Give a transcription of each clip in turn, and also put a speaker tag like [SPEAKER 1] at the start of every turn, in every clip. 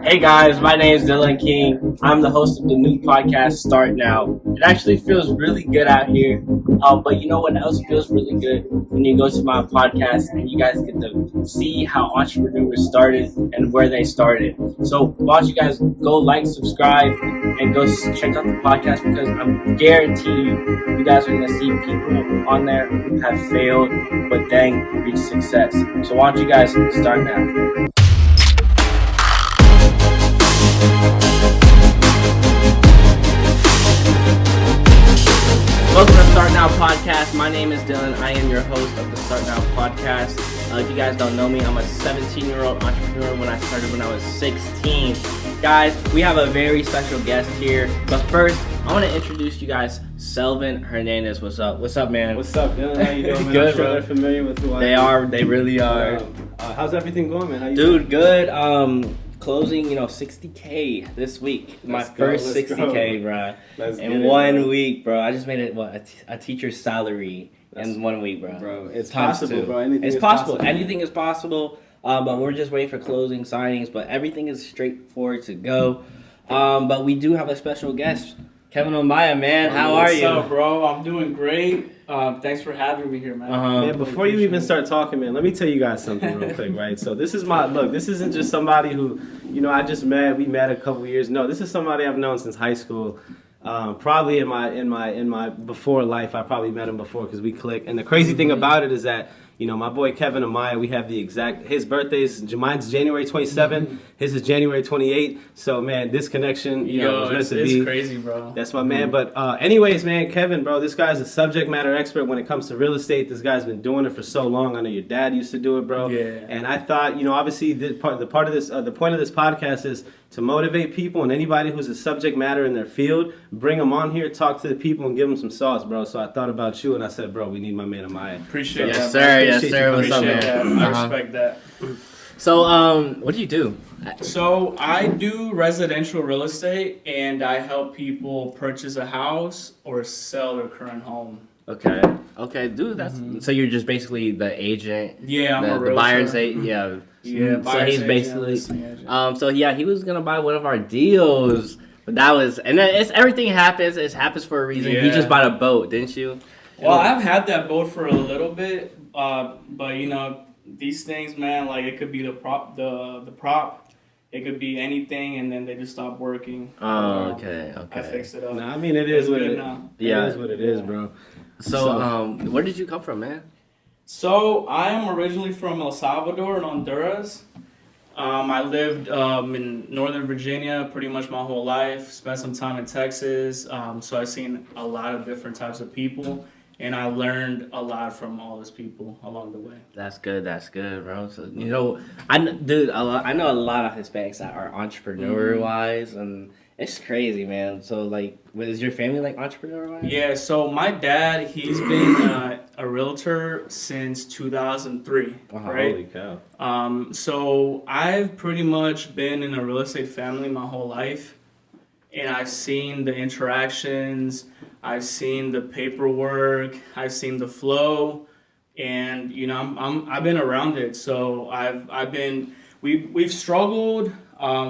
[SPEAKER 1] Hey guys, my name is Dylan King. I'm the host of the new podcast, Start Now. It actually feels really good out here. But you know what else feels really good? When you go to my podcast and you guys get to see how entrepreneurs started and where they started. So why don't you guys go like, subscribe, and go check out the podcast because I'm guarantee you guys are going to see people on there who have failed but then reach success. So why don't you guys start now? Welcome to Start Now Podcast. My name is Dylan. I am your host of the Start Now Podcast. If you guys don't know me, I'm a 17-year-old entrepreneur when I started when I was 16. Guys, we have a very special guest here. But first, I want to introduce you guys Selvin Hernandez. What's up? What's up, man?
[SPEAKER 2] What's up, Dylan? How you doing, man?
[SPEAKER 1] Good,
[SPEAKER 2] I'm sure
[SPEAKER 1] bro.
[SPEAKER 2] they're familiar with who I am.
[SPEAKER 1] They are. They really are.
[SPEAKER 2] How's everything going, man? How you
[SPEAKER 1] Dude, good. Closing, 60K this week. My first 60K, bro. In 1 week, bro. I just made it a teacher's salary in 1 week, bro.
[SPEAKER 2] Bro, it's
[SPEAKER 1] Times
[SPEAKER 2] possible,
[SPEAKER 1] two.
[SPEAKER 2] bro. Anything
[SPEAKER 1] it's
[SPEAKER 2] is
[SPEAKER 1] possible. Anything is possible. But we're just waiting for closing signings. But everything is straightforward to go. But we do have a special guest, KEVIN AMAYA, man. How are you?
[SPEAKER 3] What's up, bro? I'm doing great. Thanks for having me here, man.
[SPEAKER 2] Man, before you even start talking, man, let me tell you guys something real quick, right? So this is this isn't just somebody who, I just met. We met a couple years. No, this is somebody I've known since high school. Probably in my before life, I probably met him before because we click. And the crazy thing about it is that, my boy KEVIN AMAYA, we have his birthday is, mine's January 27th, his is January 28th. So, man, this connection, was meant to be.
[SPEAKER 3] It's crazy, bro.
[SPEAKER 2] That's my man. But anyways, man, KEVIN, bro, this guy's a subject matter expert when it comes to real estate. This guy's been doing it for so long. I know your dad used to do it, bro.
[SPEAKER 3] Yeah.
[SPEAKER 2] And I thought, obviously, the point of this podcast is to motivate people, and anybody who's a subject matter in their field, bring them on here, talk to the people, and give them some sauce, bro. So I thought about you, and I said, bro, we need my man AMAYA.
[SPEAKER 3] Appreciate
[SPEAKER 1] Yes,
[SPEAKER 3] that.
[SPEAKER 1] sir. Yes, sir. What's up,
[SPEAKER 3] Appreciate
[SPEAKER 1] man?
[SPEAKER 3] that. I respect that.
[SPEAKER 1] So, what do you do?
[SPEAKER 3] So I do residential real estate, and I help people purchase a house or sell their current home.
[SPEAKER 1] Okay, dude. That's so you're just basically the agent.
[SPEAKER 3] Yeah, I'm a
[SPEAKER 1] the
[SPEAKER 3] realtor.
[SPEAKER 1] buyer's agent. Yeah.
[SPEAKER 3] Yeah,
[SPEAKER 1] So
[SPEAKER 3] buyer's
[SPEAKER 1] he's
[SPEAKER 3] agent,
[SPEAKER 1] basically.
[SPEAKER 3] listing agent.
[SPEAKER 1] So yeah, he was gonna buy one of our deals, but that was, and then everything happens. It happens for a reason. You
[SPEAKER 3] Yeah.
[SPEAKER 1] just bought a boat, didn't you?
[SPEAKER 3] Well, I've had that boat for a little bit, but these things, man, like it could be the prop, it could be anything, and then they just stop working.
[SPEAKER 1] Oh, okay.
[SPEAKER 3] I fixed it up.
[SPEAKER 2] Nah, I mean, it is
[SPEAKER 3] It's
[SPEAKER 2] what
[SPEAKER 3] good
[SPEAKER 2] it,
[SPEAKER 3] now.
[SPEAKER 2] it is what it is, bro.
[SPEAKER 1] So, where did you come from, man?
[SPEAKER 3] So I am originally from El Salvador and Honduras. I lived in Northern Virginia pretty much my whole life. Spent some time in Texas. So I've seen a lot of different types of people, and I learned a lot from all those people along the way.
[SPEAKER 1] That's good, bro. So I know a lot of Hispanics that are entrepreneur wise, and it's crazy, man. So is your family entrepreneur wise?
[SPEAKER 3] Yeah. So my dad, he's been a realtor since 2003. Right.
[SPEAKER 2] Holy cow.
[SPEAKER 3] So I've pretty much been in a real estate family my whole life, and I've seen the interactions, I've seen the paperwork, I've seen the flow, and I've been around it. So we've struggled,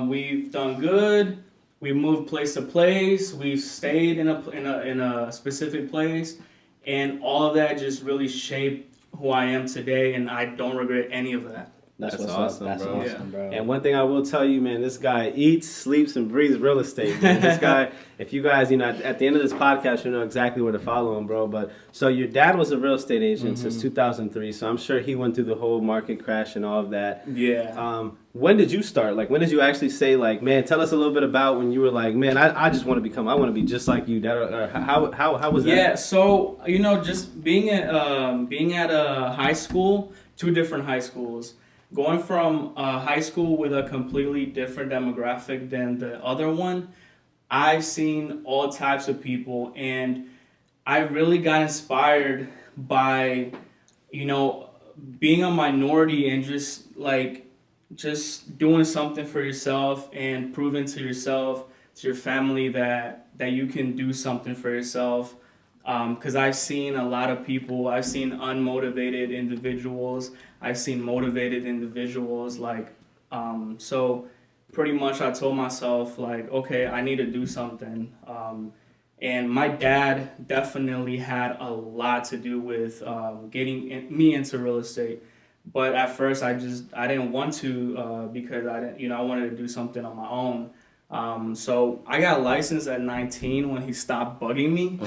[SPEAKER 3] we've done good, we moved place to place, we've stayed in a specific place, and all of that just really shaped who I am today, and I don't regret any of that.
[SPEAKER 2] That's
[SPEAKER 1] what's
[SPEAKER 2] awesome,
[SPEAKER 1] up. That's
[SPEAKER 2] bro.
[SPEAKER 1] awesome, bro.
[SPEAKER 2] And one thing I will tell you, man, this guy eats, sleeps, and breathes real estate, man. This guy, if you guys, at the end of this podcast, you know exactly where to follow him, bro. But so your dad was a real estate agent since 2003, so I'm sure he went through the whole market crash and all of that.
[SPEAKER 3] Yeah.
[SPEAKER 2] When did you start? When did you actually say, man, tell us a little bit about when you were like, man, I just want to be just like you. How was that?
[SPEAKER 3] Yeah, so just being at a high school, two different high schools, going from a high school with a completely different demographic than the other one, I've seen all types of people, and I really got inspired by, being a minority and just doing something for yourself and proving to yourself, to your family that you can do something for yourself. Because I've seen a lot of people, I've seen unmotivated individuals, I've seen motivated individuals. So pretty much I told myself like, okay, I need to do something. And my dad definitely had a lot to do with me into real estate. But at first, I didn't want to because I didn't, I wanted to do something on my own. So I got licensed at 19 when he stopped bugging me.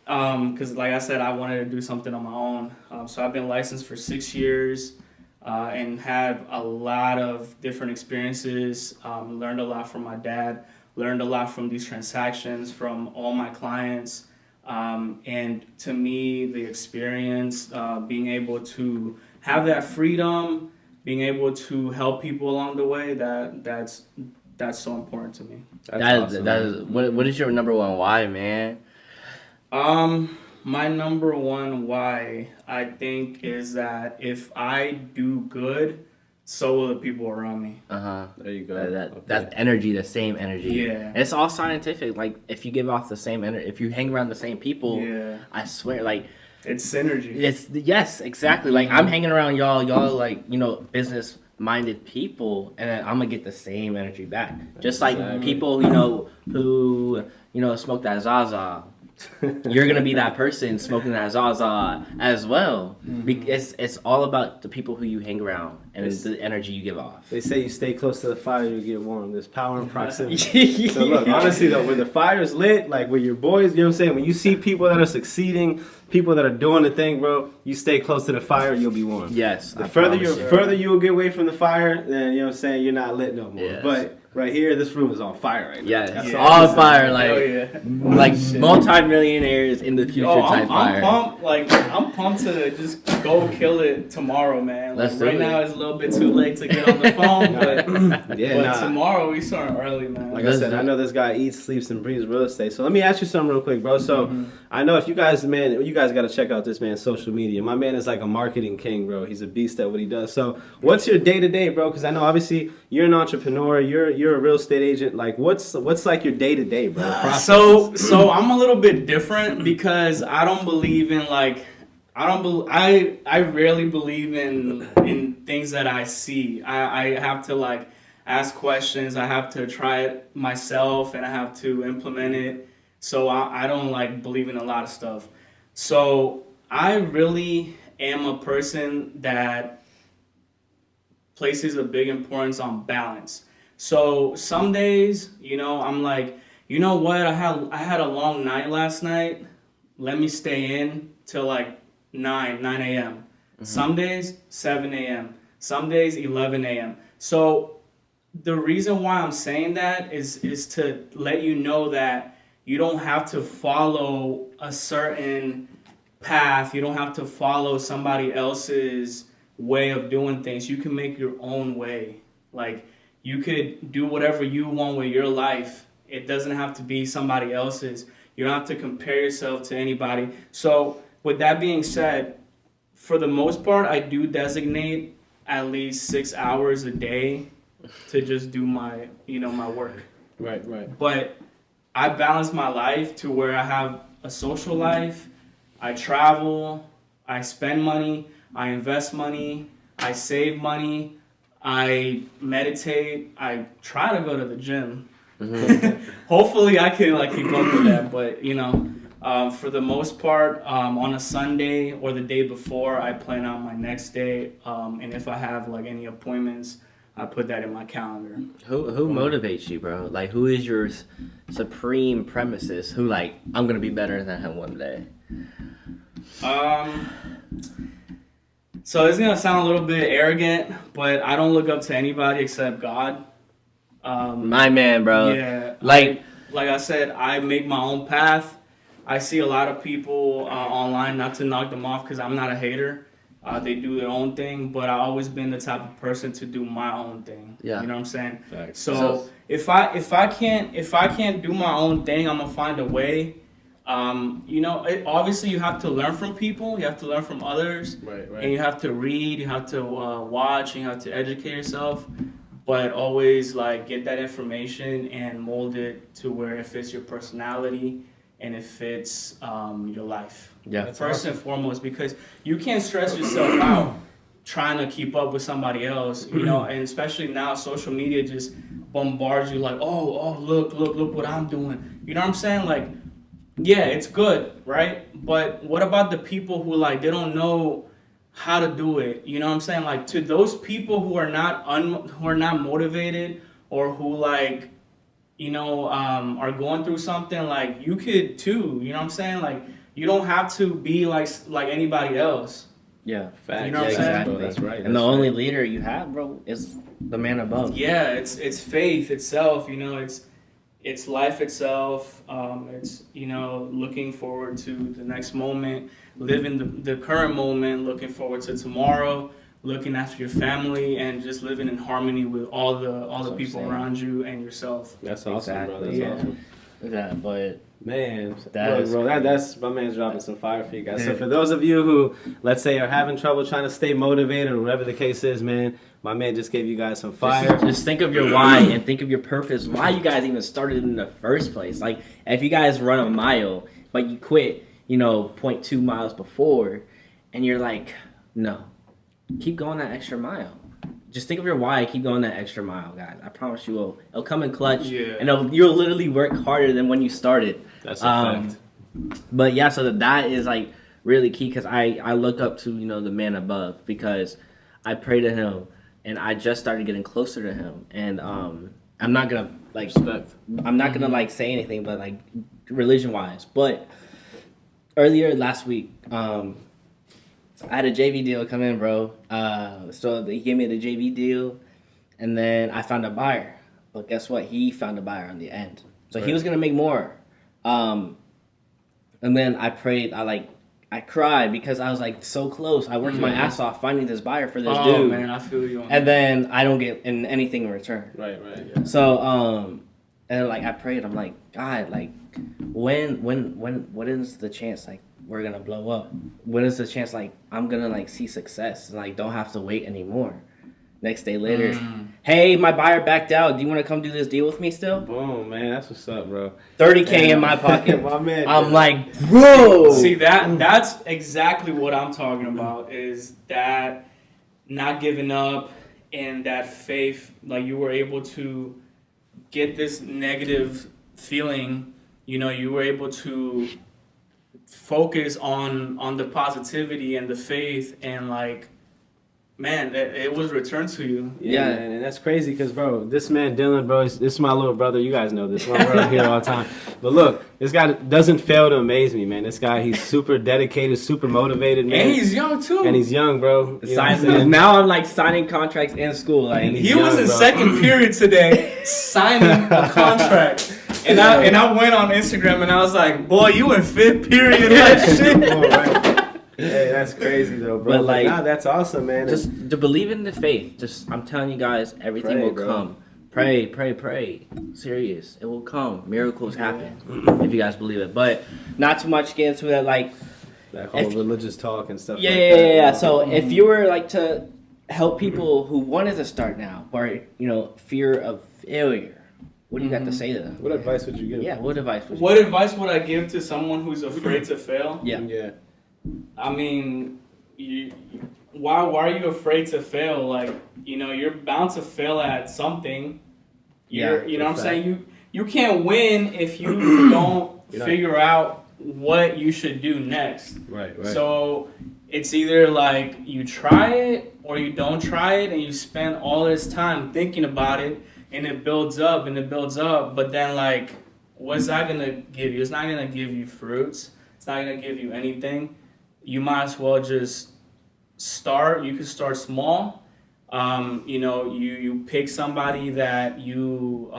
[SPEAKER 3] Because like I said, I wanted to do something on my own. So I've been licensed for 6 years and had a lot of different experiences. Learned a lot from my dad. Learned a lot from these transactions from all my clients. And to me, the experience, being able to have that freedom, being able to help people along the way, that's so important to me.
[SPEAKER 1] That is what is your number one why, man?
[SPEAKER 3] My number one why, I think, is that if I do good, so will the people around me.
[SPEAKER 2] There you go.
[SPEAKER 1] That's energy, the same energy.
[SPEAKER 3] Yeah.
[SPEAKER 1] And it's all scientific. Like, if you give off the same energy, if you hang around the same people,
[SPEAKER 3] Yeah.
[SPEAKER 1] I swear, like,
[SPEAKER 3] It's synergy.
[SPEAKER 1] yes, exactly. Like, I'm hanging around y'all like, business minded people, and then I'm gonna get the same energy back. Just like people, who smoke that Zaza. You're gonna be that person smoking that Zaza as well. It's all about the people who you hang around and the energy you give off.
[SPEAKER 2] They say you stay close to the fire, you get warm. There's power in proximity. So look, honestly though, when the fire's lit, like with your boys, you know what I'm saying? When you see people that are succeeding, people that are doing the thing, bro, you stay close to the fire, you'll be warm.
[SPEAKER 1] Yes.
[SPEAKER 2] The further you'll get away from the fire, then you know what I'm saying, you're not lit no more.
[SPEAKER 1] Yes.
[SPEAKER 2] But right here, this room is on fire right now.
[SPEAKER 1] Yes.
[SPEAKER 2] That's
[SPEAKER 1] All
[SPEAKER 2] I'm
[SPEAKER 1] fire,
[SPEAKER 2] saying.
[SPEAKER 1] like multi-millionaires in the future type fire.
[SPEAKER 3] I'm pumped. Like, I'm pumped to just go kill it tomorrow, man. Like, right now it's a little bit too late to get on the phone, but tomorrow we start early, man.
[SPEAKER 2] Like I said, I know this guy eats, sleeps, and breathes real estate. So let me ask you something real quick, bro. So I know if you guys, you guys got to check out this man's social media. My man is like a marketing king, bro. He's a beast at what he does. So what's your day to day, bro? Because I know obviously you're an entrepreneur, you're a real estate agent. Like what's like your day to day, bro?
[SPEAKER 3] So I'm a little bit different because I don't believe in like. I rarely believe in things that I see. I have to like ask questions. I have to try it myself and I have to implement it. So I don't like believe in a lot of stuff. So I really am a person that places a big importance on balance. So some days, I'm like, you know what? I had a long night last night. Let me stay in till like 9 a.m. Some days 7 a.m. Some days 11 a.m. So the reason why I'm saying that is to let you know that you don't have to follow a certain path. You don't have to follow somebody else's way of doing things. You can make your own way. Like, you could do whatever you want with your life. It doesn't have to be somebody else's. You don't have to compare yourself to anybody. So with that being said, for the most part, I do designate at least 6 hours a day to just do my, my work.
[SPEAKER 2] Right.
[SPEAKER 3] But I balance my life to where I have a social life, I travel, I spend money, I invest money, I save money, I meditate, I try to go to the gym. Hopefully I can keep up with that, but for the most part, on a Sunday or the day before, I plan out my next day, and if I have any appointments, I put that in my calendar.
[SPEAKER 1] Who motivates you, bro? Like, who is your supreme premises? Who I'm gonna be better than him one day?
[SPEAKER 3] So it's gonna sound a little bit arrogant, but I don't look up to anybody except God.
[SPEAKER 1] My man, bro.
[SPEAKER 3] Yeah. Like I said, I make my own path. I see a lot of people online, not to knock them off because I'm not a hater. They do their own thing, but I've always been the type of person to do my own thing.
[SPEAKER 1] Yeah.
[SPEAKER 3] You know what I'm saying?
[SPEAKER 2] Facts.
[SPEAKER 3] So if I can't do my own thing, I'm gonna find a way. Obviously you have to learn from people, you have to learn from others,
[SPEAKER 2] Right.
[SPEAKER 3] and you have to read, you have to watch, and you have to educate yourself. But always get that information and mold it to where it fits your personality and it fits your life.
[SPEAKER 1] Yeah.
[SPEAKER 3] First and foremost, because you can't stress yourself out trying to keep up with somebody else, you know, and especially now social media just bombards you like, oh, look what I'm doing. You know what I'm saying? Like, yeah, it's good, right? But what about the people who like they don't know how to do it? You know what I'm saying? Like to those people who are not motivated or who like, you know, are going through something, like you could too. You know what I'm saying? Like you don't have to be like anybody else.
[SPEAKER 1] Yeah,
[SPEAKER 2] Facts.
[SPEAKER 3] You know what I'm saying?
[SPEAKER 2] Exactly. That's right.
[SPEAKER 1] And the only leader you have, bro, is the man above.
[SPEAKER 3] Yeah, it's faith itself. You know, it's life itself. It's, you know, looking forward to the next moment, living the current moment, looking forward to tomorrow, looking after your family, and just living in harmony with all the people around you and yourself.
[SPEAKER 2] That's awesome,
[SPEAKER 1] Exactly.
[SPEAKER 2] bro. That's
[SPEAKER 3] Yeah.
[SPEAKER 2] awesome.
[SPEAKER 1] Yeah, but
[SPEAKER 2] Man,
[SPEAKER 1] That
[SPEAKER 2] that's my man's dropping some fire for you guys. So for those of you who, let's say, are having trouble trying to stay motivated or whatever the case is, man, my man just gave you guys some fire.
[SPEAKER 1] just think of your why and think of your purpose. Why you guys even started in the first place? Like, if you guys run a mile, but you quit, you know, 0.2 miles before, and you're like, no, keep going that extra mile. Just think of your why. Keep going that extra mile, guys. I promise you will. It'll come in clutch, and you'll literally work harder than when you started.
[SPEAKER 2] That's a fact.
[SPEAKER 1] But yeah, so that is like really key because I look up to, you know, the man above because I pray to him and I just started getting closer to him, and I'm not gonna like I'm not gonna like say anything, but like religion wise. But earlier last week, I had a JV deal come in, bro. So he gave me the JV deal, and then I found a buyer. But guess what? He found a buyer on the end, so he was gonna make more. And then I prayed. I cried because I was like so close. I worked my ass off finding this buyer for this dude.
[SPEAKER 3] Man, I feel you.
[SPEAKER 1] And then I don't get anything in return.
[SPEAKER 2] Right. Yeah.
[SPEAKER 1] So and like I prayed. I'm like, God, like when is the chance like we're gonna blow up? When is the chance like I'm gonna like see success and like don't have to wait anymore? Next day later, hey, my buyer backed out. Do you want to come do this deal with me still?
[SPEAKER 2] Boom, man, that's what's up, bro.
[SPEAKER 1] $30K in my pocket.
[SPEAKER 2] My man.
[SPEAKER 1] I'm like, bro.
[SPEAKER 3] See that's exactly what I'm talking about. Is that not giving up and that faith? Like you were able to get this negative feeling. You know, you were able to focus on the positivity and the faith, and like, man, it was returned to you.
[SPEAKER 2] Yeah, man, and that's crazy because, bro, this man Dylan, bro, this is my little brother. You guys know this. My brother here all the time. But look, this guy doesn't fail to amaze me, man. This guy, he's super dedicated, super motivated, man.
[SPEAKER 3] And he's young too.
[SPEAKER 2] And he's young, bro.
[SPEAKER 1] Now I'm like signing contracts in school. Like
[SPEAKER 3] he was in second period today, signing a contract. And I went on Instagram and I was like, boy, you in fifth period. That shit.
[SPEAKER 2] Oh, right. Hey, that's crazy though, bro.
[SPEAKER 1] But like,
[SPEAKER 2] nah, that's awesome, man.
[SPEAKER 1] Just to believe in the faith. Just I'm telling you guys, everything will come. Pray. Serious, it will come. Miracles happen if you guys believe it. But not too much get into that, like
[SPEAKER 2] that whole religious talk and stuff.
[SPEAKER 1] Yeah. So if you were like to help people who wanted to start now, or you know, fear of failure, what do you got to say to them?
[SPEAKER 2] What advice would you give?
[SPEAKER 1] Yeah, what advice would you
[SPEAKER 3] What advice would I give to someone who's afraid to fail?
[SPEAKER 2] Yeah.
[SPEAKER 3] I mean, why are you afraid to fail? Like, you know, you're bound to fail at something. You know what I'm saying? You can't win if you don't figure out what you should do next.
[SPEAKER 2] Right.
[SPEAKER 3] So it's either like you try it or you don't try it, and you spend all this time thinking about it, and it builds up and it builds up. But then, like, what's that gonna give you? It's not gonna give you fruits. It's not gonna give you anything. You might as well just start. You can start small. You know, you pick somebody that you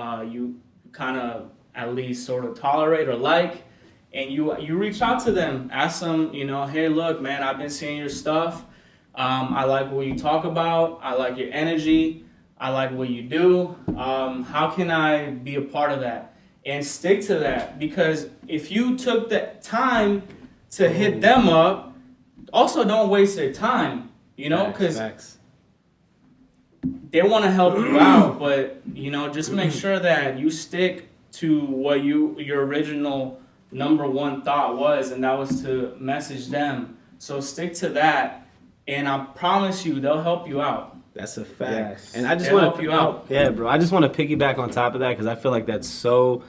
[SPEAKER 3] kind of at least sort of tolerate or like, and you reach out to them. Ask them, you know, hey, look, man, I've been seeing your stuff. I like what you talk about. I like your energy. I like what you do. How can I be a part of that? And stick to that, because if you took the time to hit them up, also don't waste their time, you know, because they want to help you out, but, you know, just make sure that you stick to what your original number one thought was, and that was to message them. So stick to that, and I promise you, they'll help you out.
[SPEAKER 2] That's a fact.
[SPEAKER 1] Yes.
[SPEAKER 2] And I just
[SPEAKER 3] They'll
[SPEAKER 2] want
[SPEAKER 3] help you out.
[SPEAKER 2] Yeah, bro. I just want to piggyback on top of that because I feel like that's so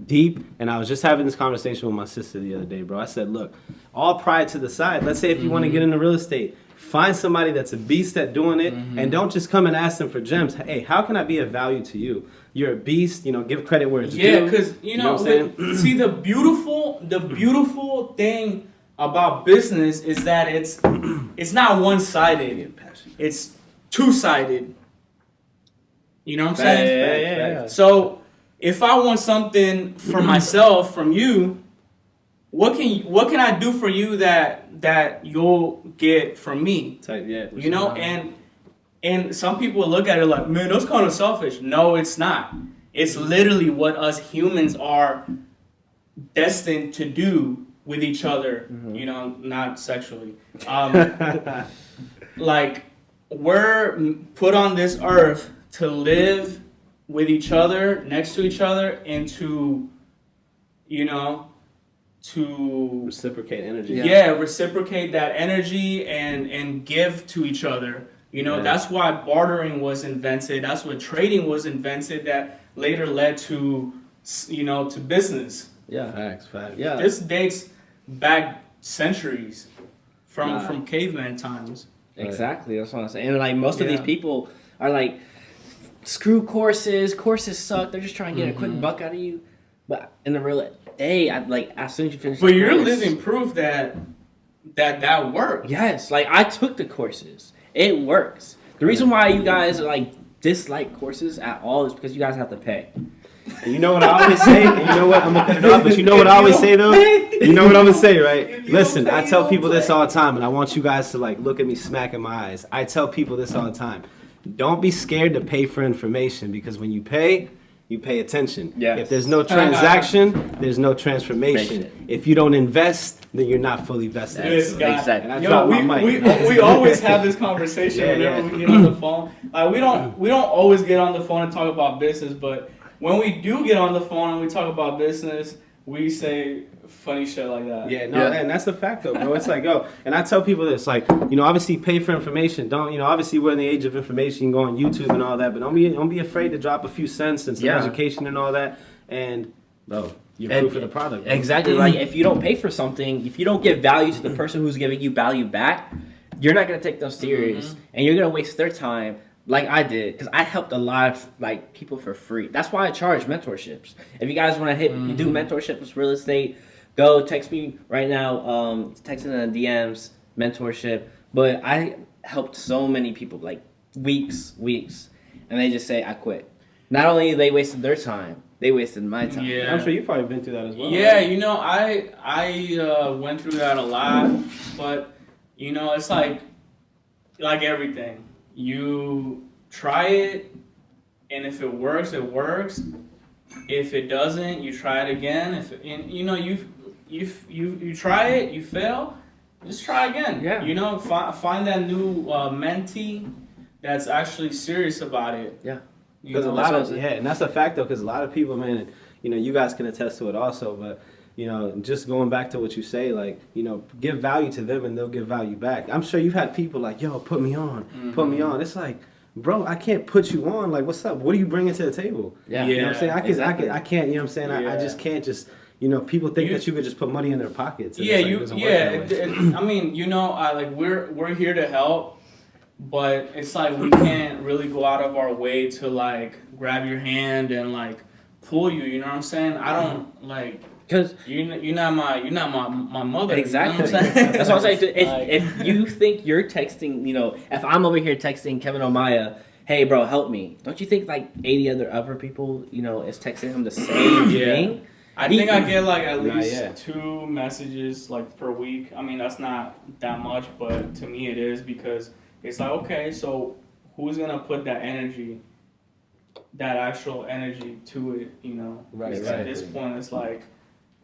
[SPEAKER 2] deep. And I was just having this conversation with my sister the other day, bro. I said, look, all pride to the side. Let's say if you want to get into real estate, find somebody that's a beast at doing it, and don't just come and ask them for gems. Hey, how can I be of value to you? You're a beast. You know, give credit where it's due.
[SPEAKER 3] Yeah, because
[SPEAKER 2] what I'm saying?
[SPEAKER 3] see, the beautiful thing about business is that it's not one-sided. It's two-sided. You know what I'm saying?
[SPEAKER 2] Yeah.
[SPEAKER 3] So if I want something for myself from you, what can I do for you that you'll get from me? You know, and some people look at it like, man, that's kind of selfish. No, it's not. It's literally what us humans are destined to do with each other. You know, not sexually. Like, we're put on this earth to live with each other, next to each other, and to
[SPEAKER 2] Reciprocate energy.
[SPEAKER 3] Yeah, reciprocate that energy and give to each other. You know, that's why bartering was invented. That's what trading was invented. That later led to to business.
[SPEAKER 2] Yeah, facts. Yeah,
[SPEAKER 3] This dates back centuries from caveman times.
[SPEAKER 1] Exactly, that's what I'm saying. And like most of these people are like, screw courses. Courses suck. They're just trying to get a quick buck out of you. But in the real day, as soon as you finish.
[SPEAKER 3] But you're
[SPEAKER 1] course,
[SPEAKER 3] living proof that works.
[SPEAKER 1] Yes, like I took the courses. It works. The reason why you guys like dislike courses at all is because you guys have to pay.
[SPEAKER 2] And you know what I always say? And you know what? I'm going to cut it off, but you know what I always say, though? You know what I'm going to say, right? Listen, I tell people this all the time, and I want you guys to, like, look at me smack in my eyes. I tell people this all the time. Don't be scared to pay for information, because when you pay attention.
[SPEAKER 1] Yes.
[SPEAKER 2] If there's no transaction, there's no transformation. If you don't invest, then you're not fully vested.
[SPEAKER 3] This guy.
[SPEAKER 1] Exactly.
[SPEAKER 2] And I drop my mic.
[SPEAKER 3] We always have this conversation whenever we get on the phone. We don't always get on the phone and talk about business, but when we do get on the phone and we talk about business, we say funny shit like that.
[SPEAKER 2] And that's a fact though, bro. It's like, and I tell people this, like, obviously pay for information. Don't, obviously we're in the age of information. You can go on YouTube and all that, but don't be afraid to drop a few cents and some education and all that. And bro, you're proof of the product. Bro.
[SPEAKER 1] Exactly. Like if you don't pay for something, if you don't give value to the person who's giving you value back, you're not gonna take them serious, and you're gonna waste their time. Like I did, because I helped a lot of people for free. That's why I charge mentorships. If you guys want to do mentorships with real estate, go text me right now. Text in the DMs, mentorship. But I helped so many people, like weeks, and they just say I quit. Not only they wasted their time, they wasted my time.
[SPEAKER 3] Yeah.
[SPEAKER 2] I'm sure you've probably been through that as well.
[SPEAKER 3] Yeah, I went through that a lot, but it's like everything. You try it, and if it works, it works. If it doesn't, you try it again. You try it, you fail, just try again.
[SPEAKER 1] Yeah.
[SPEAKER 3] Find that new mentee that's actually serious about it.
[SPEAKER 1] Yeah.
[SPEAKER 2] Because and that's a fact though, because a lot of people, man, you guys can attest to it also, but just going back to what you say, like, give value to them and they'll give value back. I'm sure you've had people like, yo, put me on. It's like, bro, I can't put you on. Like, what's up? What are you bringing to the table?
[SPEAKER 1] Yeah.
[SPEAKER 2] You know what I'm saying? I can't,
[SPEAKER 3] Yeah.
[SPEAKER 2] I just can't just, people think that you could just put money in their pockets.
[SPEAKER 3] Yeah, I mean, we're here to help, but it's like we can't really go out of our way to like grab your hand and like pull you. You know what I'm saying? I don't like. Because you're not my mother.
[SPEAKER 1] Exactly.
[SPEAKER 3] You know what I'm saying?
[SPEAKER 1] That's what I'm saying. If you think you're texting, if I'm over here texting KEVIN AMAYA, hey bro, help me. Don't you think like 80 other people, is texting him the same thing?
[SPEAKER 3] I think I get like at least 2 messages like per week. I mean, that's not that much, but to me it is, because it's like, okay, so who's gonna put that energy, that actual energy to it?
[SPEAKER 2] Right.
[SPEAKER 3] At this point, it's like.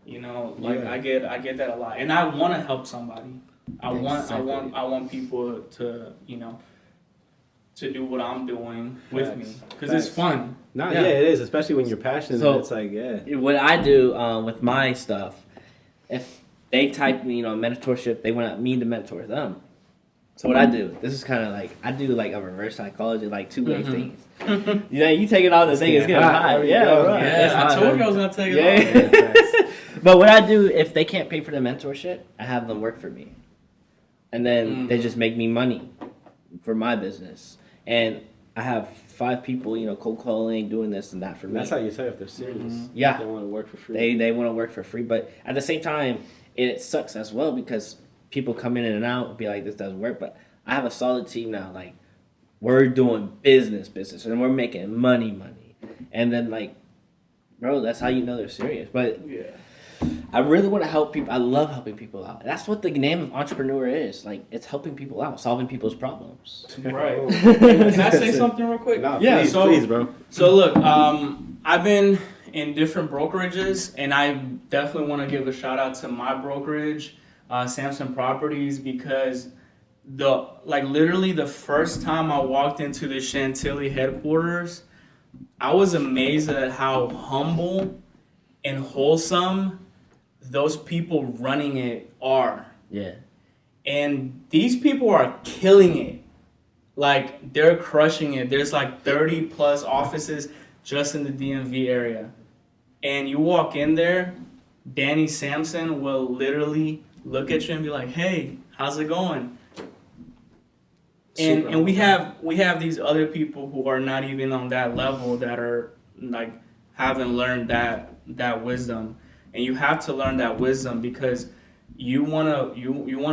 [SPEAKER 3] I get that a lot, and I want to help somebody. I want people to to do what I'm doing with me, because it's fun.
[SPEAKER 2] It is, especially when you're passionate. So, it's like,
[SPEAKER 1] what I do with my stuff, if they type mentorship, they want me to mentor them. So what I do, this is kind of like, I do like a reverse psychology, like two-way things. You know, you take it all the thing, it's getting hot. Yeah, right.
[SPEAKER 3] Yeah, I told you I was going to take it off.
[SPEAKER 1] But what I do, if they can't pay for the mentorship, I have them work for me. And then they just make me money for my business. And I have 5 people, you know, cold calling, doing this and that for me.
[SPEAKER 2] That's how you tell if they're serious.
[SPEAKER 1] Yeah.
[SPEAKER 2] They want to work for free.
[SPEAKER 1] They want to work for free. But at the same time, it sucks as well because people come in and out and be like, this doesn't work. But I have a solid team now. Like, we're doing business, and we're making money. And then, like, bro, that's how you know they're serious. But I really want to help people. I love helping people out. That's what the name of entrepreneur is. Like, it's helping people out, solving people's problems.
[SPEAKER 3] Right. Can I say something real quick?
[SPEAKER 2] No,
[SPEAKER 1] Yeah,
[SPEAKER 2] please, bro.
[SPEAKER 3] So look, I've been in different brokerages, and I definitely want to give a shout out to my brokerage, Samson Properties, because literally the first time I walked into the Chantilly headquarters, I was amazed at how humble and wholesome those people running it are.
[SPEAKER 1] Yeah.
[SPEAKER 3] And these people are killing it. Like, they're crushing it. There's like 30 plus offices just in the DMV area. And you walk in there, Danny Sampson will literally look at you and be like, hey, how's it going? And we have these other people who are not even on that level that are like haven't learned that wisdom. And you have to learn that wisdom because you wanna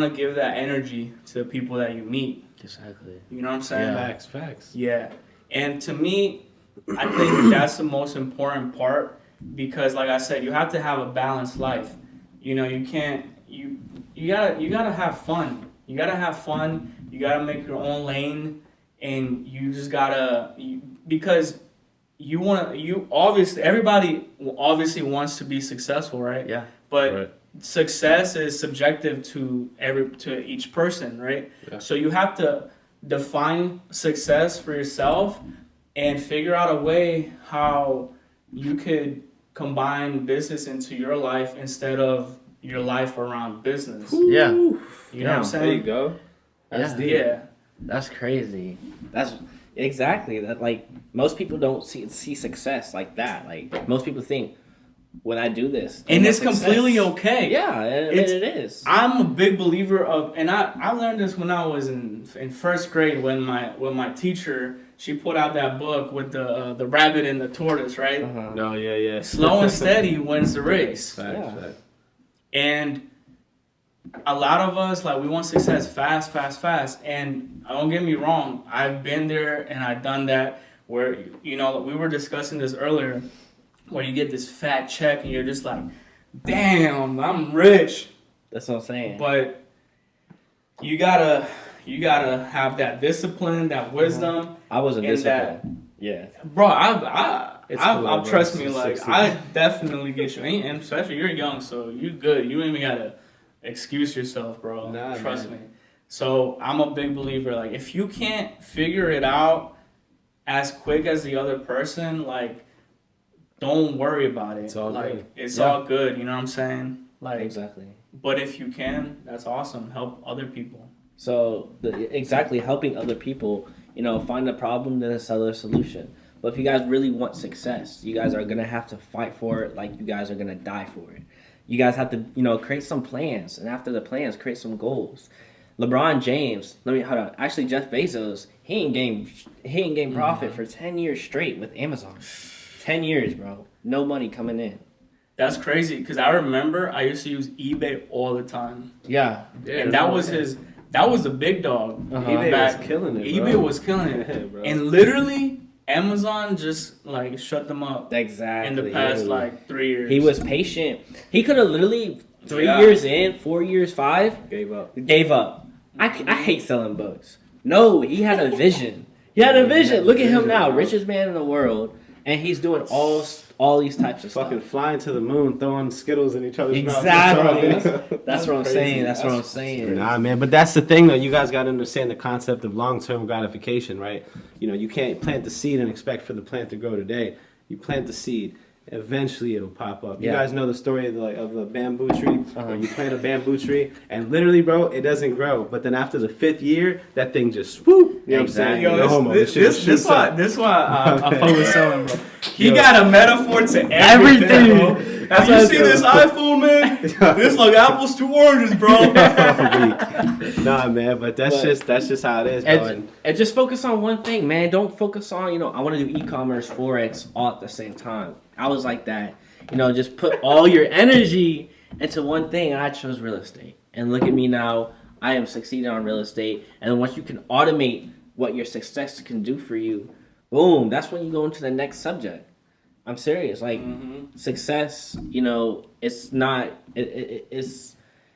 [SPEAKER 3] give that energy to the people that you meet.
[SPEAKER 1] Exactly.
[SPEAKER 3] You know what I'm saying?
[SPEAKER 2] Yeah. Facts.
[SPEAKER 3] Yeah. And to me, I think that's the most important part because, like I said, you have to have a balanced life. You know, you can't you gotta have fun. You gotta have fun. You gotta make your own lane, and you just gotta because everybody obviously wants to be successful, right?
[SPEAKER 1] Yeah.
[SPEAKER 3] But success is subjective to each person, right?
[SPEAKER 2] Yeah.
[SPEAKER 3] So you have to define success for yourself and figure out a way how you could combine business into your life instead of your life around business.
[SPEAKER 1] Yeah.
[SPEAKER 3] You know what I'm saying?
[SPEAKER 2] There you go. That's deep.
[SPEAKER 3] Yeah.
[SPEAKER 1] That's crazy. That's exactly that. Like, most people don't see success like that. Like, most people think when I do this,
[SPEAKER 3] And it's
[SPEAKER 1] success.
[SPEAKER 3] completely okay.
[SPEAKER 1] Yeah, it is.
[SPEAKER 3] I'm a big believer of, and I learned this when I was in first grade when my teacher, she put out that book with the rabbit and the tortoise, right?
[SPEAKER 1] Uh-huh.
[SPEAKER 2] No, yeah.
[SPEAKER 3] Slow and steady wins the race.
[SPEAKER 2] Facts.
[SPEAKER 3] And a lot of us, like, we want success fast. And don't get me wrong, I've been there and I've done that where, you know, we were discussing this earlier, where you get this fat check and you're just like, damn, I'm rich.
[SPEAKER 1] That's what I'm saying.
[SPEAKER 3] But you gotta have that discipline, that wisdom.
[SPEAKER 1] I wasn't
[SPEAKER 3] and
[SPEAKER 1] disciplined. Yeah.
[SPEAKER 3] Bro, I trust me,
[SPEAKER 2] It's
[SPEAKER 3] like,
[SPEAKER 2] 16.
[SPEAKER 3] I definitely get you. And especially you're young, so you good. You ain't even gotta excuse yourself, bro.
[SPEAKER 2] Nah,
[SPEAKER 3] trust
[SPEAKER 2] man.
[SPEAKER 3] me. So I'm a big believer. Like, if you can't figure it out as quick as the other person, like, don't worry about it.
[SPEAKER 2] It's all
[SPEAKER 3] like,
[SPEAKER 2] good.
[SPEAKER 3] It's
[SPEAKER 1] Yeah.
[SPEAKER 3] all good. You know what I'm saying? Like,
[SPEAKER 1] Exactly.
[SPEAKER 3] But if you can, that's awesome. Help other people.
[SPEAKER 1] So exactly helping other people, you know, find a problem, then sell a solution. But if you guys really want success, you guys are gonna have to fight for it. Like, you guys are gonna die for it. You guys have to, you know, create some plans, and after the plans, create some goals. LeBron James, hold on. Actually, Jeff Bezos, he ain't gained profit for 10 years straight with Amazon. 10 years, bro. No money coming in.
[SPEAKER 3] That's crazy because I remember I used to use eBay all the time.
[SPEAKER 1] Yeah.
[SPEAKER 3] And that was the big dog.
[SPEAKER 1] Uh-huh.
[SPEAKER 2] eBay
[SPEAKER 3] Back-
[SPEAKER 2] was killing it, bro.
[SPEAKER 3] eBay was killing it.
[SPEAKER 2] Yeah, bro.
[SPEAKER 3] And literally, Amazon just, like, shut them up
[SPEAKER 1] Exactly.
[SPEAKER 3] in the past, like, 3 years.
[SPEAKER 1] He was patient. He could have literally 3
[SPEAKER 3] Yeah.
[SPEAKER 1] years in, 4 years, 5,
[SPEAKER 2] Gave up.
[SPEAKER 1] gave up. I hate selling books. No, he had a vision. He had a vision. Look at him now, richest man in the world, and he's doing all these types of
[SPEAKER 2] Fucking
[SPEAKER 1] stuff.
[SPEAKER 2] flying to the moon, throwing Skittles in each other's mouths.
[SPEAKER 1] Exactly. That's what I'm
[SPEAKER 2] crazy.
[SPEAKER 1] saying. That's what I'm saying.
[SPEAKER 2] Nah, man, but that's the thing, though. You guys got to understand the concept of long-term gratification, right? You know, you can't plant the seed and expect for the plant to grow today. You plant the seed, eventually it'll pop up. You
[SPEAKER 1] Yeah.
[SPEAKER 2] guys know the story of the bamboo tree, where you plant a bamboo tree and literally, bro, it doesn't grow. But then after the 5th year, that thing just swoop. You know what I'm saying?
[SPEAKER 1] Exactly.
[SPEAKER 2] No homo.
[SPEAKER 3] This why I fuck with Celvin, bro. He
[SPEAKER 2] Yo.
[SPEAKER 3] got a metaphor to everything, bro.
[SPEAKER 1] That's
[SPEAKER 3] You
[SPEAKER 1] what
[SPEAKER 3] see
[SPEAKER 1] I
[SPEAKER 3] this iPhone, man? This like apples to oranges, bro.
[SPEAKER 2] Nah, man, but that's just how it is, bro.
[SPEAKER 1] And just focus on one thing, man. Don't focus on, I want to do e-commerce, Forex, all at the same time. I was like that. Just put all your energy into one thing, and I chose real estate. And look at me now. I am succeeding on real estate. And once you can automate what your success can do for you, boom, that's when you go into the next subject. I'm serious. Like, success, it's not,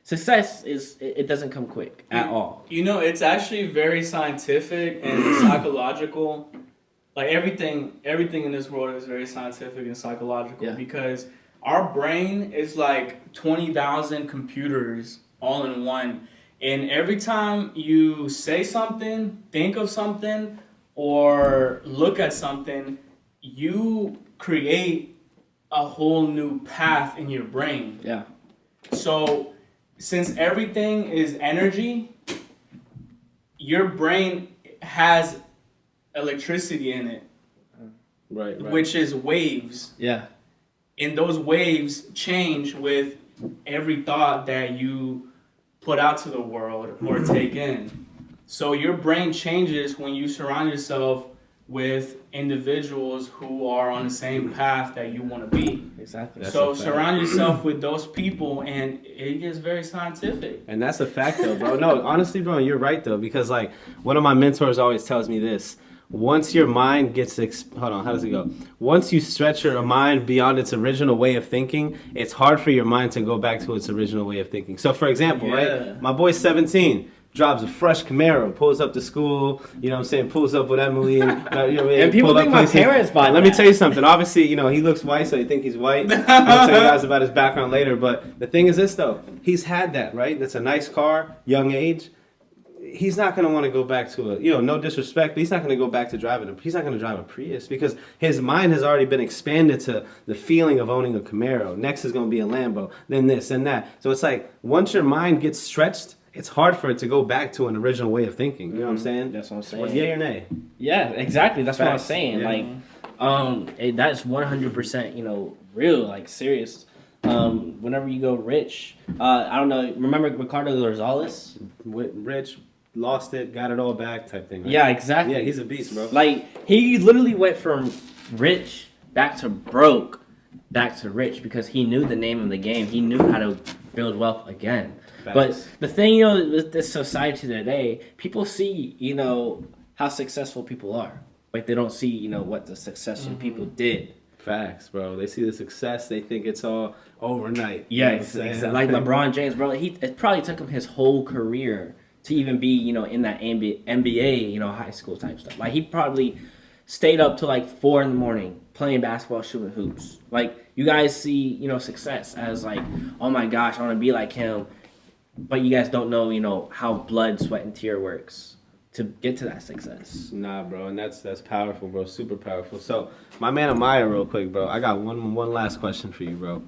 [SPEAKER 1] success it doesn't come quick at all.
[SPEAKER 3] It's actually very scientific and psychological. Like everything in this world is very scientific and psychological because our brain is like 20,000 computers all in one. And every time you say something, think of something, or look at something, you create a whole new path in your brain.
[SPEAKER 1] Yeah.
[SPEAKER 3] So since everything is energy, your brain has electricity in it,
[SPEAKER 2] Right.
[SPEAKER 3] which is waves.
[SPEAKER 1] Yeah.
[SPEAKER 3] And those waves change with every thought that you put out to the world or take in. So your brain changes when you surround yourself with individuals who are on the same path that you want to be.
[SPEAKER 1] Exactly.
[SPEAKER 3] So surround yourself with those people, and it gets very scientific.
[SPEAKER 2] And that's a fact, though, bro. No, honestly, bro, you're right, though, because like one of my mentors always tells me this: once your mind gets hold on, how does it go? Once you stretch your mind beyond its original way of thinking, it's hard for your mind to go back to its original way of thinking. So, for example, right, my boy's 17. Drives a fresh Camaro, pulls up to school, pulls up with Emily. And
[SPEAKER 1] people think my parents buy
[SPEAKER 2] Let me tell you something. Obviously, he looks white, so you think he's white. I'll tell you guys about his background later. But the thing is this, though. He's had that, right? That's a nice car, young age. He's not going to want to go back to no disrespect, but he's not going to go back to driving he's not going to drive a Prius because his mind has already been expanded to the feeling of owning a Camaro. Next is going to be a Lambo, then this and that. So it's like, once your mind gets stretched, it's hard for it to go back to an original way of thinking. You know what I'm saying?
[SPEAKER 1] That's what I'm saying.
[SPEAKER 2] Yay or nay?
[SPEAKER 1] Yeah, exactly. That's what I'm
[SPEAKER 2] Facts.
[SPEAKER 1] saying.
[SPEAKER 2] Yeah.
[SPEAKER 1] That's 100%, real, like serious. Whenever you go rich, I don't know. Remember Ricardo Rosales?
[SPEAKER 2] Rich, lost it, got it all back type thing. Right?
[SPEAKER 1] Yeah, exactly.
[SPEAKER 2] Yeah, he's a beast, bro.
[SPEAKER 1] Like, he literally went from rich back to broke, back to rich because he knew the name of the game. He knew how to build wealth again. But the thing, with this society today, people see, how successful people are. Like, they don't see, what the successful people did.
[SPEAKER 2] Facts, bro. They see the success, they think it's all overnight.
[SPEAKER 1] Yeah, exactly. Like LeBron James, bro. It probably took him his whole career to even be, in that NBA, high school type stuff. Like, he probably stayed up till like 4 a.m. playing basketball, shooting hoops. Like, you guys see, success as like, oh my gosh, I want to be like him. But you guys don't know, how blood, sweat, and tear works to get to that success.
[SPEAKER 2] Nah, bro, and that's powerful, bro. Super powerful. So, my man Amaya, real quick, bro. I got one last question for you, bro.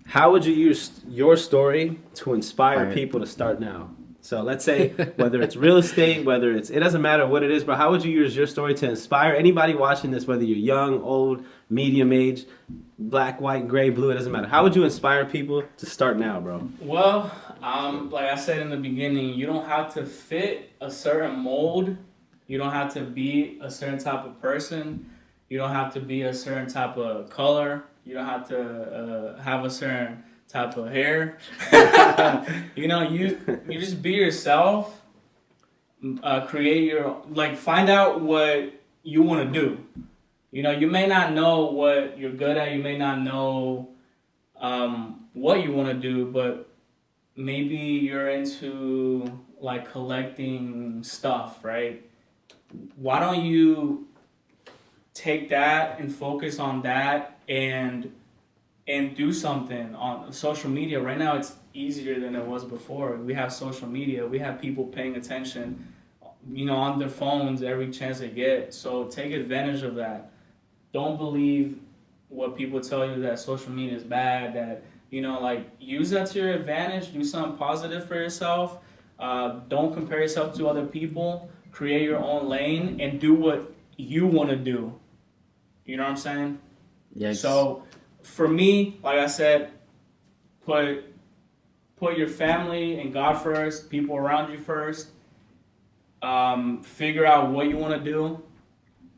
[SPEAKER 2] How would you use your story to inspire people to start now? So let's say whether it's real estate, it doesn't matter what it is, bro. How would you use your story to inspire anybody watching this, whether you're young, old, medium age, black, white, gray, blue, it doesn't matter. How would you inspire people to start now, bro?
[SPEAKER 3] Well, like I said in the beginning, you don't have to fit a certain mold. You don't have to be a certain type of person. You don't have to be a certain type of color. You don't have to have a certain type of hair. You just be yourself. Create find out what you want to do. You may not know what you're good at. You may not know what you want to do, but maybe you're into like collecting stuff, right? Why don't you take that and focus on that and do something on social media? Right now it's easier than it was before. We have social media. We have people paying attention, on their phones every chance they get. So take advantage of that. Don't believe what people tell you that social media is bad, that, you know, like, use that to your advantage, do something positive for yourself. Don't compare yourself to other people. Create your own lane and do what you want to do. You know what I'm saying?
[SPEAKER 1] Yes.
[SPEAKER 3] So, for me, like I said, put your family and God first, people around you first. Figure out what you want to do.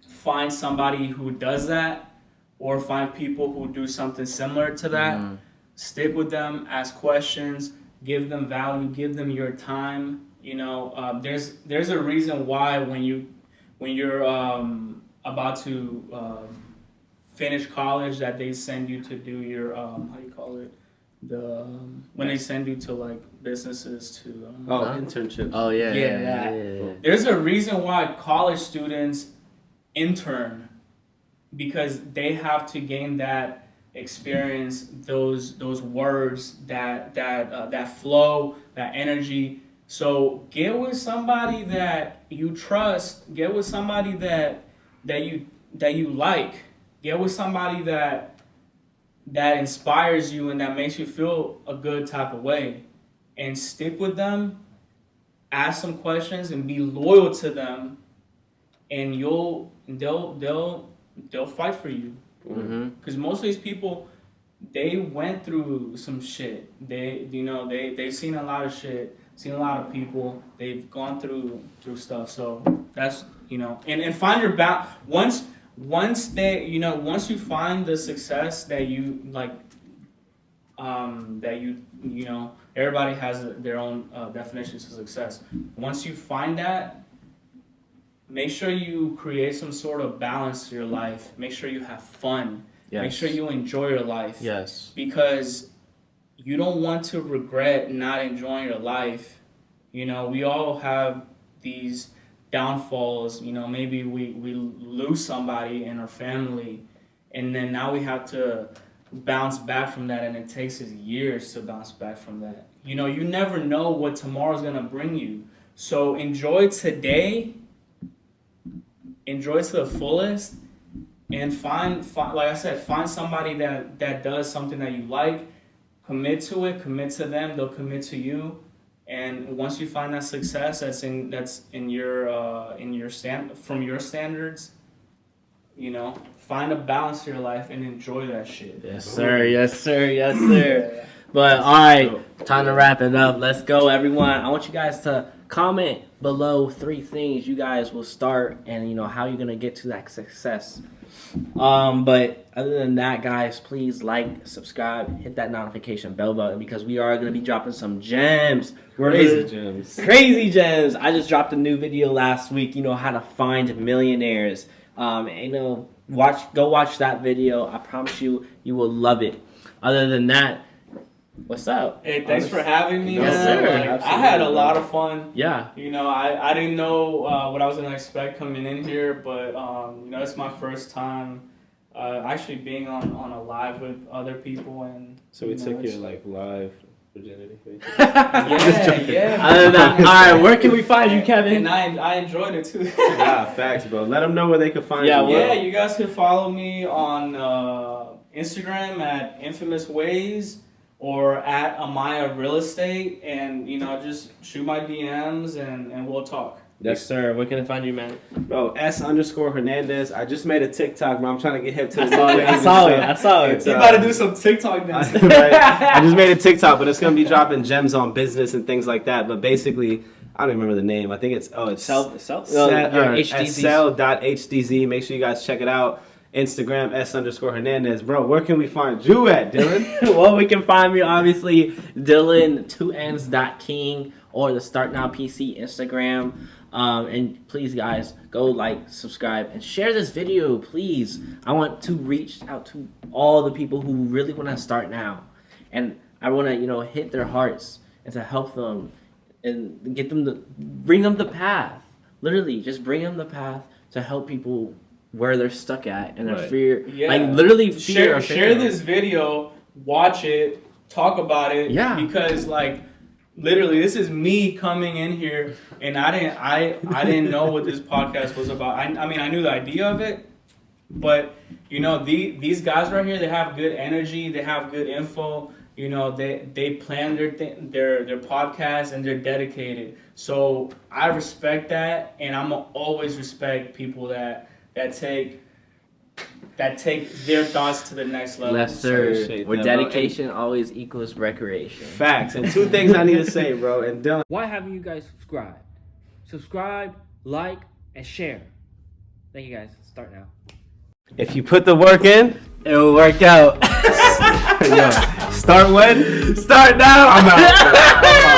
[SPEAKER 3] Find somebody who does that, or find people who do something similar to that. Stick with them, ask questions, give them value, give them your time. You know, there's a reason why when you're about to finish college, that they send you to do your how do you call it, when they send you to like businesses to
[SPEAKER 2] internships.
[SPEAKER 1] Oh yeah.
[SPEAKER 3] There's a reason why college students intern, because they have to gain that experience, those words, that flow, that energy. So get with somebody that you trust. Get with somebody that you like. Get with somebody that inspires you and that makes you feel a good type of way, and stick with them. Ask some questions and be loyal to them, and they'll fight for you. Because most of these people, they went through some shit. They've seen a lot of shit, seen a lot of people. They've gone through stuff. So that's, and find your balance. Once you find the success that you like, everybody has their own definitions of success. Once you find that, make sure you create some sort of balance to your life. Make sure you have fun.
[SPEAKER 1] Yes.
[SPEAKER 3] Make sure you enjoy your life.
[SPEAKER 1] Yes.
[SPEAKER 3] Because you don't want to regret not enjoying your life. We all have these downfalls. Maybe we lose somebody in our family, and then now we have to bounce back from that, and it takes us years to bounce back from that. You never know what tomorrow's gonna bring you. So enjoy today. Enjoy to the fullest, and find like I said, find somebody that does something that you like. Commit to it. Commit to them. They'll commit to you. And once you find that success, that's in your from your standards, find a balance to your life and enjoy that shit.
[SPEAKER 1] Yes, sir. Yes, sir. Yes, sir. But all right, time to wrap it up. Let's go, everyone. I want you guys to comment below 3 things you guys will start, and how you're gonna get to that success. But other than that, guys, please like, subscribe, hit that notification bell button, because we are gonna be dropping some gems. Crazy gems. I just dropped a new video last week. How to find millionaires. Go watch that video. I promise you will love it. Other than that, what's up?
[SPEAKER 3] Hey, thanks for having me.
[SPEAKER 1] Yes, sir.
[SPEAKER 3] I had a lot of fun.
[SPEAKER 1] Yeah.
[SPEAKER 3] I didn't know what I was gonna expect coming in here, but it's my first time actually being on a live with other people, and
[SPEAKER 2] so we took your live virginity.
[SPEAKER 3] yeah.
[SPEAKER 1] Other than that, all right, where can we find you, Kevin?
[SPEAKER 3] And I enjoyed it too.
[SPEAKER 2] Yeah, facts, bro. Let them know where they can find you.
[SPEAKER 3] Yeah, you guys can follow me on Instagram at Infamous Ways, or at Amaya Real Estate, and just shoot my DMs and we'll talk.
[SPEAKER 1] Yes, sir. Where can I find you, man?
[SPEAKER 2] Bro, S_Hernandez. I just made a TikTok, bro. I'm trying to get hip to the
[SPEAKER 1] I saw it.
[SPEAKER 3] You about to do some TikTok now.
[SPEAKER 2] Right? I just made a TikTok, but it's gonna be dropping gems on business and things like that. But basically, I don't even remember the name. I think it's Cell.hdz. Make sure you guys check it out. Instagram S_Hernandez. Bro, where can we find you at, Dylan?
[SPEAKER 1] Well, we can find me obviously Dylan2ns.king or the Start Now PC Instagram. And please, guys, go like, subscribe, and share this video, please. I want to reach out to all the people who really want to start now, and I want to hit their hearts and to help them and get them bring them the path. Literally, just bring them the path to help people where they're stuck at, and their fear, literally fear.
[SPEAKER 3] Share this video, watch it, talk about it.
[SPEAKER 1] Yeah.
[SPEAKER 3] Because literally, this is me coming in here, and I didn't know what this podcast was about. I mean, I knew the idea of it, but You know, these guys right here, they have good energy, they have good info. You know, they plan their podcast, and they're dedicated. So I respect that, and I'm gonna always respect people that take their thoughts to the next level.
[SPEAKER 1] Yes, sir.
[SPEAKER 2] Appreciate
[SPEAKER 1] Where
[SPEAKER 2] that, bro.
[SPEAKER 1] dedication always equals recreation.
[SPEAKER 2] Facts. And 2 things I need to say, bro. And Dylan.
[SPEAKER 4] Why haven't you guys subscribed? Subscribe, like, and share. Thank you guys. Start now.
[SPEAKER 2] If you put the work in,
[SPEAKER 1] It will work out.
[SPEAKER 2] yo, start when?
[SPEAKER 1] Start now.
[SPEAKER 2] I'm out.